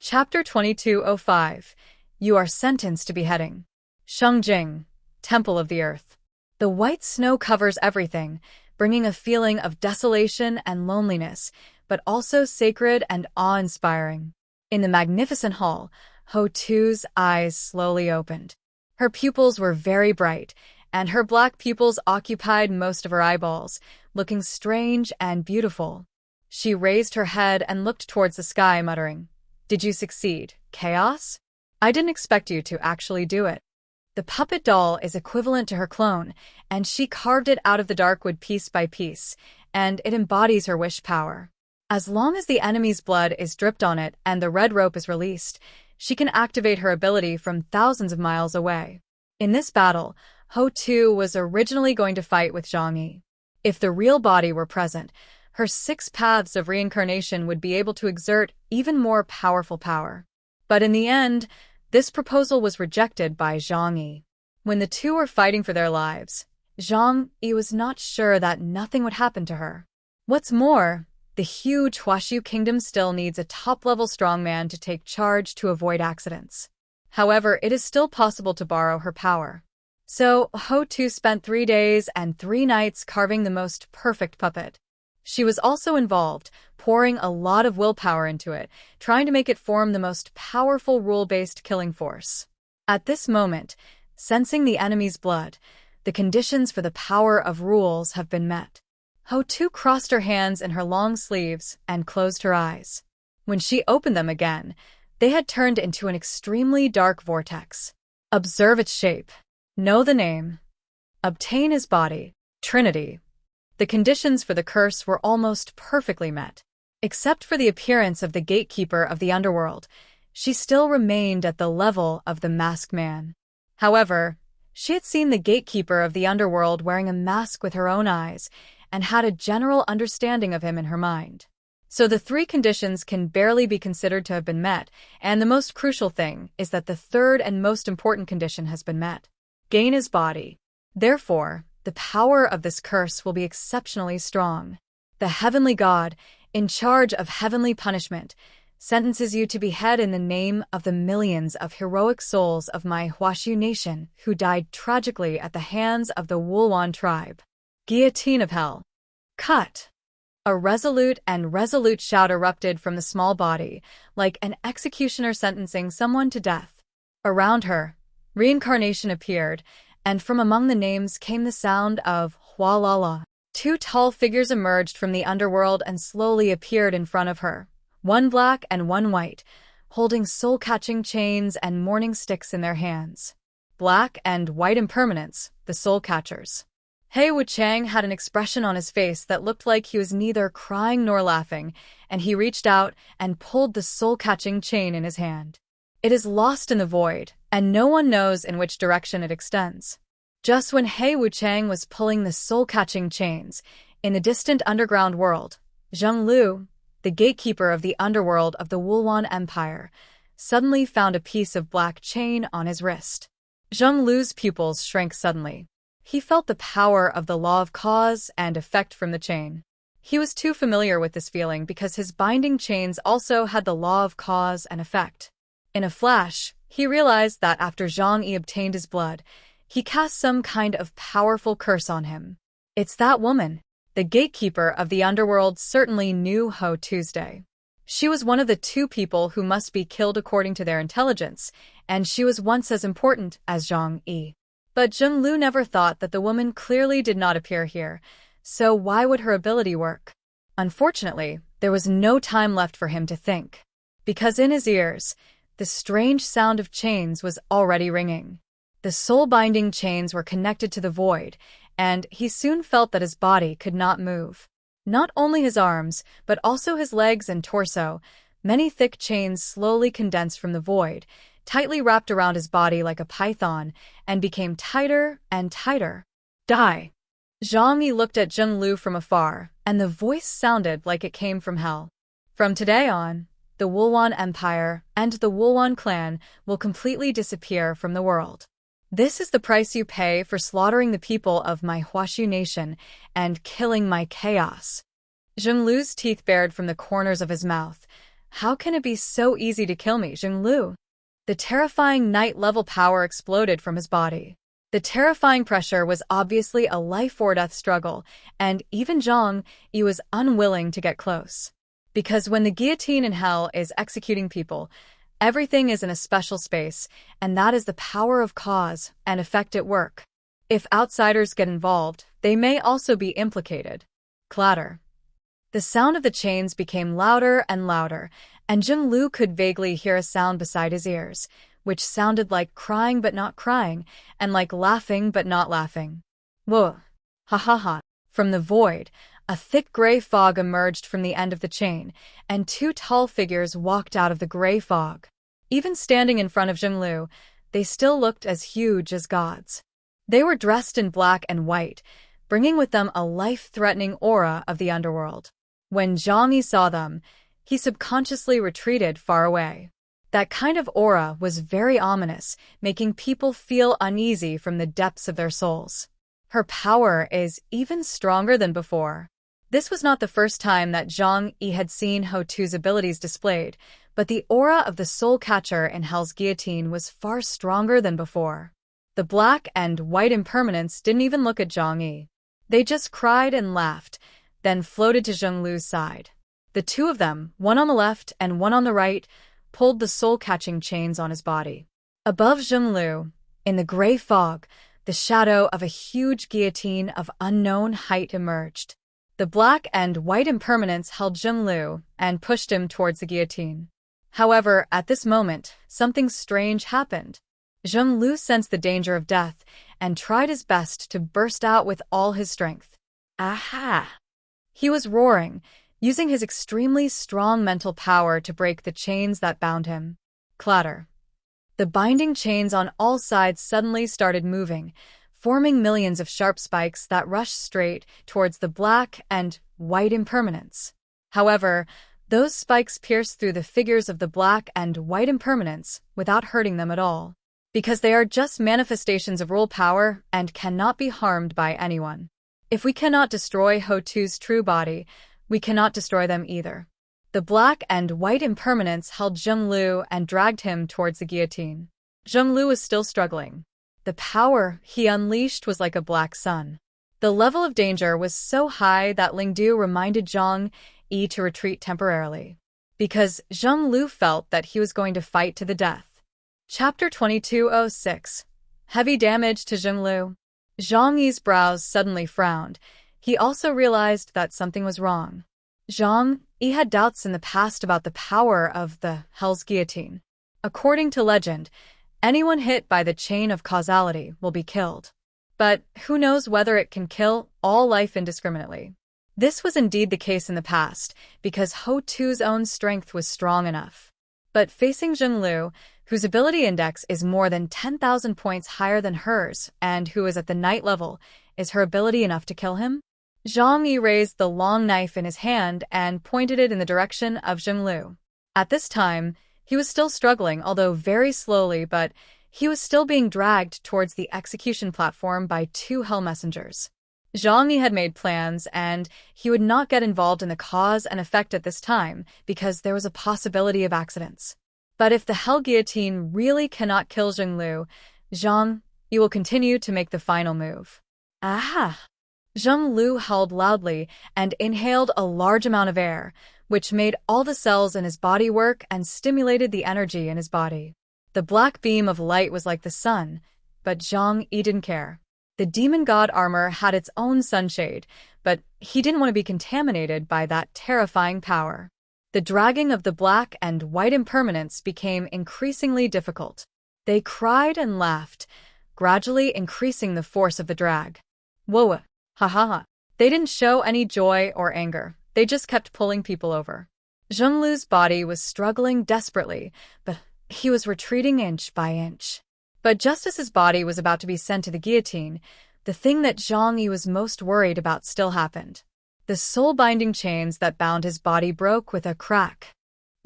Chapter 2205. You are sentenced to beheading. Shengjing, Temple of the Earth. The white snow covers everything, bringing a feeling of desolation and loneliness, but also sacred and awe-inspiring. In the magnificent hall, Ho-Tu's eyes slowly opened. Her pupils were very bright, and her black pupils occupied most of her eyeballs, looking strange and beautiful. She raised her head and looked towards the sky, muttering, "Did you succeed, Chaos? I didn't expect you to actually do it." The puppet doll is equivalent to her clone, and she carved it out of the dark wood piece by piece, and it embodies her wish power. As long as the enemy's blood is dripped on it and the red rope is released, she can activate her ability from thousands of miles away. In this battle, Ho-Tu was originally going to fight with Zhang Yi. If the real body were present, her 6 paths of reincarnation would be able to exert even more powerful power. But in the end, this proposal was rejected by Zhang Yi. When the two were fighting for their lives, Zhang Yi was not sure that nothing would happen to her. What's more, the huge Huashu kingdom still needs a top-level strongman to take charge to avoid accidents. However, it is still possible to borrow her power. So, Ho-Tu spent 3 days and 3 nights carving the most perfect puppet. She was also involved, pouring a lot of willpower into it, trying to make it form the most powerful rule-based killing force. At this moment, sensing the enemy's blood, the conditions for the power of rules have been met. Ho-Tu crossed her hands in her long sleeves and closed her eyes. When she opened them again, they had turned into an extremely dark vortex. Observe its shape. Know the name. Obtain his body. Trinity. The conditions for the curse were almost perfectly met. Except for the appearance of the gatekeeper of the underworld, she still remained at the level of the masked man. However, she had seen the gatekeeper of the underworld wearing a mask with her own eyes and had a general understanding of him in her mind. So the 3 conditions can barely be considered to have been met, and the most crucial thing is that the 3rd and most important condition has been met. Gain his body. Therefore, the power of this curse will be exceptionally strong. The heavenly god, in charge of heavenly punishment, sentences you to behead in the name of the millions of heroic souls of my Huashu nation who died tragically at the hands of the Wulwan tribe. Guillotine of hell. Cut. A resolute shout erupted from the small body, like an executioner sentencing someone to death. Around her, reincarnation appeared, and from among the names came the sound of Hualala. 2 tall figures emerged from the underworld and slowly appeared in front of her, one black and one white, holding soul-catching chains and mourning sticks in their hands. Black and white impermanence, the soul-catchers. He Wuchang had an expression on his face that looked like he was neither crying nor laughing, and he reached out and pulled the soul-catching chain in his hand. It is lost in the void, and no one knows in which direction it extends. Just when He Wuchang was pulling the soul-catching chains, in the distant underground world, Zheng Lu, the gatekeeper of the underworld of the Wulwan Empire, suddenly found a piece of black chain on his wrist. Zheng Lu's pupils shrank suddenly. He felt the power of the law of cause and effect from the chain. He was too familiar with this feeling because his binding chains also had the law of cause and effect. In a flash, he realized that after Zhang Yi obtained his blood, he cast some kind of powerful curse on him. It's that woman. The gatekeeper of the underworld certainly knew Ho-Tuesday. She was one of the 2 people who must be killed according to their intelligence, and she was once as important as Zhang Yi. But Zheng Lu never thought that the woman clearly did not appear here, so why would her ability work? Unfortunately, there was no time left for him to think, because in his ears, the strange sound of chains was already ringing. The soul-binding chains were connected to the void, and he soon felt that his body could not move. Not only his arms, but also his legs and torso, many thick chains slowly condensed from the void, tightly wrapped around his body like a python, and became tighter and tighter. Die! Zhang Yi looked at Zheng Lu from afar, and the voice sounded like it came from hell. From today on, the Wulwan Empire and the Wulwan clan will completely disappear from the world. This is the price you pay for slaughtering the people of my Huashu nation and killing my chaos. Zheng Lu's teeth bared from the corners of his mouth. How can it be so easy to kill me, Zhonglu? The terrifying night-level power exploded from his body. The terrifying pressure was obviously a life-or-death struggle, and even Zhang Yi was unwilling to get close. Because when the guillotine in hell is executing people, everything is in a special space, and that is the power of cause and effect at work. If outsiders get involved, they may also be implicated. Clatter. The sound of the chains became louder and louder, and Zhonglu could vaguely hear a sound beside his ears, which sounded like crying but not crying, and like laughing but not laughing. Whoa! Ha ha ha! From the void, a thick gray fog emerged from the end of the chain, and two tall figures walked out of the gray fog. Even standing in front of Zhonglu, they still looked as huge as gods. They were dressed in black and white, bringing with them a life-threatening aura of the underworld. When Zhang Yi saw them, he subconsciously retreated far away. That kind of aura was very ominous, making people feel uneasy from the depths of their souls. Her power is even stronger than before. This was not the first time that Zhang Yi had seen Ho-Tu's abilities displayed, but the aura of the soul catcher in Hell's guillotine was far stronger than before. The black and white impermanents didn't even look at Zhang Yi. They just cried and laughed, then floated to Zhonglu's side. The two of them, one on the left and one on the right, pulled the soul-catching chains on his body. Above Zhonglu, in the gray fog, the shadow of a huge guillotine of unknown height emerged. The black and white impermanents held Zhonglu and pushed him towards the guillotine. However, at this moment, something strange happened. Zhonglu sensed the danger of death and tried his best to burst out with all his strength. Aha! He was roaring, using his extremely strong mental power to break the chains that bound him. Clatter. The binding chains on all sides suddenly started moving, forming millions of sharp spikes that rushed straight towards the black and white impermanents. However, those spikes pierced through the figures of the black and white impermanents without hurting them at all, because they are just manifestations of rule power and cannot be harmed by anyone. If we cannot destroy Ho-Tu's true body, we cannot destroy them either. The black and white impermanents held Zhonglu and dragged him towards the guillotine. Zhonglu was still struggling. The power he unleashed was like a black sun. The level of danger was so high that Lingdu reminded Zhang Yi to retreat temporarily, because Zhonglu felt that he was going to fight to the death. Chapter 2206. Heavy damage to Zhonglu. Zhang Yi's brows suddenly frowned. He also realized that something was wrong. Zhang Yi had doubts in the past about the power of the Hell's guillotine. According to legend, anyone hit by the chain of causality will be killed. But who knows whether it can kill all life indiscriminately. This was indeed the case in the past, because Ho-Tu's own strength was strong enough. But facing Zhonglu, whose ability index is more than 10,000 points higher than hers and who is at the night level, is her ability enough to kill him? Zhang Yi raised the long knife in his hand and pointed it in the direction of Zhonglu. At this time, he was still struggling, although very slowly, but he was still being dragged towards the execution platform by two hell messengers. Zhang Yi had made plans, and he would not get involved in the cause and effect at this time because there was a possibility of accidents. But if the hell guillotine really cannot kill Zhonglu, Zhang Yi will continue to make the final move. Aha! Zhonglu howled loudly and inhaled a large amount of air, which made all the cells in his body work and stimulated the energy in his body. The black beam of light was like the sun, but Zhang Yi didn't care. The demon god armor had its own sunshade, but he didn't want to be contaminated by that terrifying power. The dragging of the black and white impermanents became increasingly difficult. They cried and laughed, gradually increasing the force of the drag. Whoa! Ha ha ha. They didn't show any joy or anger. They just kept pulling people over. Zhonglu's body was struggling desperately, but he was retreating inch by inch. But just as his body was about to be sent to the guillotine, the thing that Zhang Yi was most worried about still happened. The soul-binding chains that bound his body broke with a crack.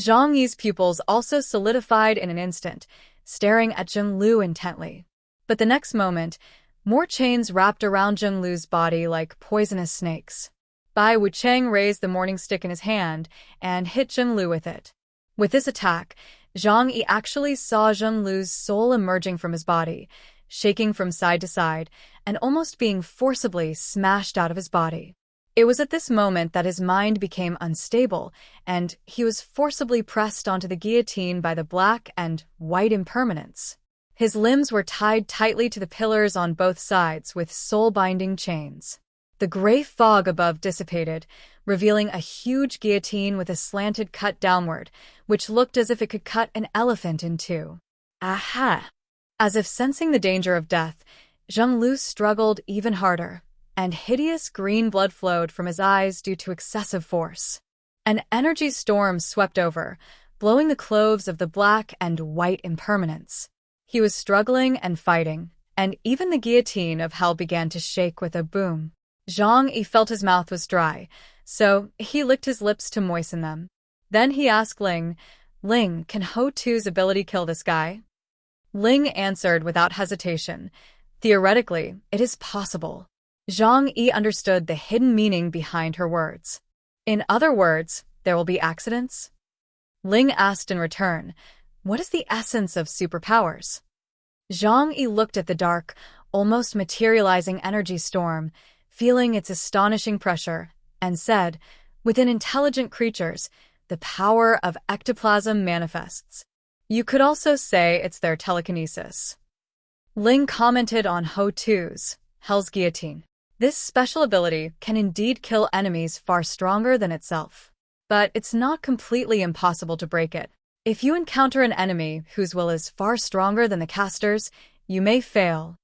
Zhang Yi's pupils also solidified in an instant, staring at Zhonglu intently. But the next moment, more chains wrapped around Zhonglu's body like poisonous snakes. Bai Wucheng raised the morning stick in his hand and hit Zhonglu with it. With this attack, Zhang Yi actually saw Zheng Lu's soul emerging from his body, shaking from side to side, and almost being forcibly smashed out of his body. It was at this moment that his mind became unstable, and he was forcibly pressed onto the guillotine by the black and white impermanence. His limbs were tied tightly to the pillars on both sides with soul-binding chains. The gray fog above dissipated, revealing a huge guillotine with a slanted cut downward, which looked as if it could cut an elephant in two. Aha! As if sensing the danger of death, Zheng Lu struggled even harder, and hideous green blood flowed from his eyes due to excessive force. An energy storm swept over, blowing the clothes of the black and white impermanence. He was struggling and fighting, and even the guillotine of hell began to shake with a boom. Zhang Yi felt his mouth was dry, so he licked his lips to moisten them. Then he asked Ling, "Ling, can Ho-Tu's ability kill this guy?" Ling answered without hesitation, "Theoretically, it is possible." Zhang Yi understood the hidden meaning behind her words. "In other words, there will be accidents?" Ling asked in return, "What is the essence of superpowers?" Zhang Yi looked at the dark, almost materializing energy storm, feeling its astonishing pressure, and said, "Within intelligent creatures, the power of ectoplasm manifests. You could also say it's their telekinesis." Ling commented on Ho-Tu's Hell's Guillotine. This special ability can indeed kill enemies far stronger than itself. But it's not completely impossible to break it. If you encounter an enemy whose will is far stronger than the caster's, you may fail.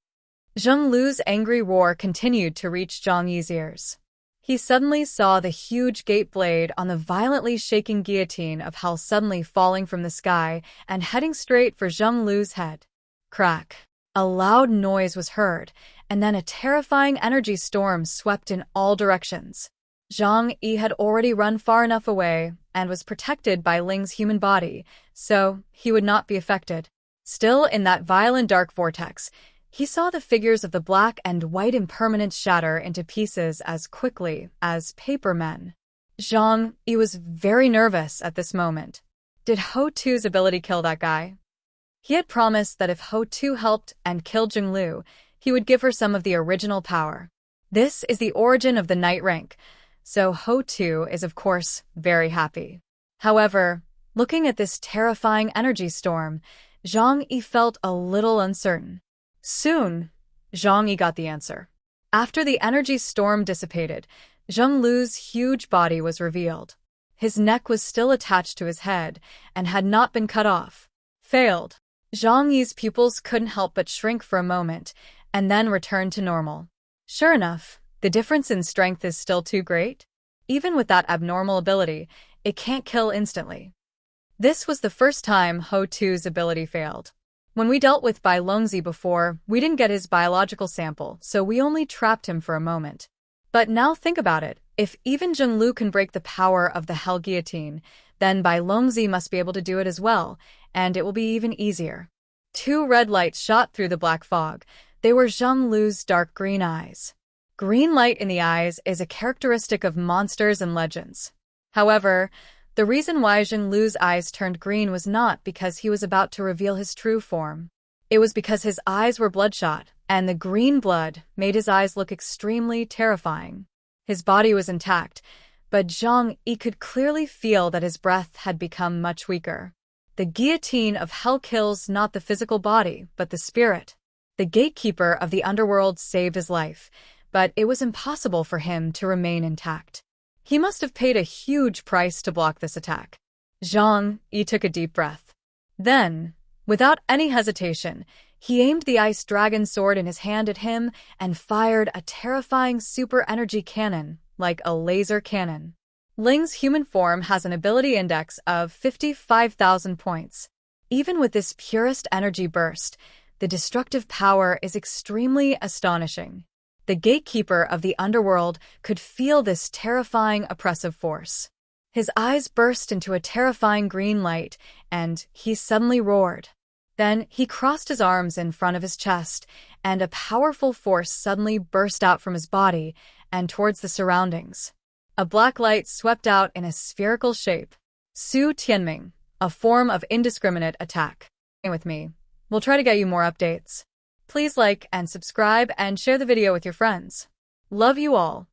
Zheng Lu's angry roar continued to reach Zhang Yi's ears. He suddenly saw the huge gate blade on the violently shaking guillotine of hell suddenly falling from the sky and heading straight for Zheng Lu's head. Crack. A loud noise was heard, and then a terrifying energy storm swept in all directions. Zhang Yi had already run far enough away and was protected by Ling's human body, so he would not be affected. Still, in that violent dark vortex, he saw the figures of the black and white impermanence shatter into pieces as quickly as paper men. Zhang Yi was very nervous at this moment. Did Ho-Tu's ability kill that guy? He had promised that if Ho-Tu helped and killed Zheng Lu, he would give her some of the original power. This is the origin of the Knight rank, so Ho-Tu is of course very happy. However, looking at this terrifying energy storm, Zhang Yi felt a little uncertain. Soon, Zhang Yi got the answer. After the energy storm dissipated, Zheng Lu's huge body was revealed. His neck was still attached to his head and had not been cut off. Failed. Zhang Yi's pupils couldn't help but shrink for a moment, and then returned to normal. Sure enough, the difference in strength is still too great. Even with that abnormal ability, it can't kill instantly. This was the first time Ho-Tu's ability failed. When we dealt with Bai Longzi before, we didn't get his biological sample, so we only trapped him for a moment. But now think about it. If even Zheng Lu can break the power of the Hell Guillotine, then Bai Longzi must be able to do it as well, and it will be even easier. Two red lights shot through the black fog. They were Zheng Lu's dark green eyes. Green light in the eyes is a characteristic of monsters and legends. However, the reason why Zheng Lu's eyes turned green was not because he was about to reveal his true form. It was because his eyes were bloodshot, and the green blood made his eyes look extremely terrifying. His body was intact, but Zhang Yi could clearly feel that his breath had become much weaker. The guillotine of hell kills not the physical body, but the spirit. The gatekeeper of the underworld saved his life, but it was impossible for him to remain intact. He must have paid a huge price to block this attack. Zhang Yi took a deep breath. Then, without any hesitation, he aimed the ice dragon sword in his hand at him and fired a terrifying super energy cannon, like a laser cannon. Ling's human form has an ability index of 55,000 points. Even with this purest energy burst, the destructive power is extremely astonishing. The gatekeeper of the underworld could feel this terrifying oppressive force. His eyes burst into a terrifying green light, and he suddenly roared. Then he crossed his arms in front of his chest, and a powerful force suddenly burst out from his body and towards the surroundings. A black light swept out in a spherical shape. Su Tianming, a form of indiscriminate attack. Stay with me. We'll try to get you more updates. Please like and subscribe and share the video with your friends. Love you all.